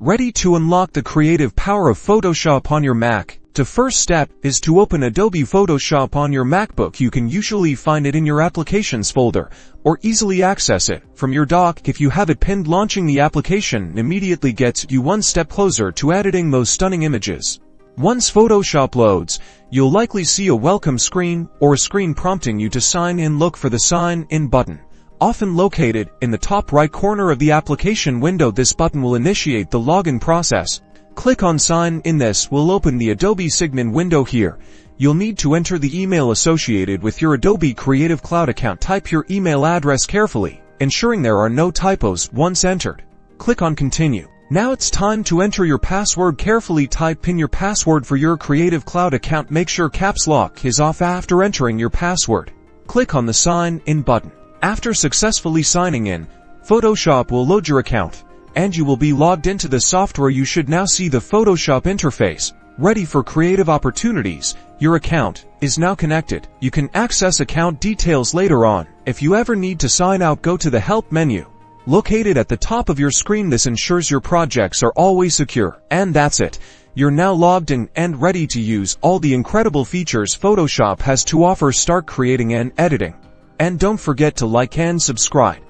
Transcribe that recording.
Ready to unlock the creative power of Photoshop on your Mac? The first step is to open Adobe Photoshop on your MacBook. You can usually find it in your Applications folder, or easily access it from your dock if you have it pinned. Launching the application immediately gets you one step closer to editing those stunning images. Once Photoshop loads, you'll likely see a welcome screen or a screen prompting you to sign in. Look for the Sign In button, often located in the top right corner of the application window. This button will initiate the login process. Click on Sign In. This will open the Adobe Sign-In window. Here, you'll need to enter the email associated with your Adobe Creative Cloud account. Type your email address carefully, ensuring there are no typos once entered. Click on Continue. Now it's time to enter your password. Carefully type in your password for your Creative Cloud account. Make sure caps lock is off after entering your password. Click on the Sign In button. After successfully signing in, Photoshop will load your account, and you will be logged into the software. You should now see the Photoshop interface, ready for creative opportunities. Your account is now connected. You can access account details later on. If you ever need to sign out, go to the Help menu, located at the top of your screen. This ensures your projects are always secure. And that's it. You're now logged in and ready to use all the incredible features Photoshop has to offer. Start creating and editing. And don't forget to like and subscribe.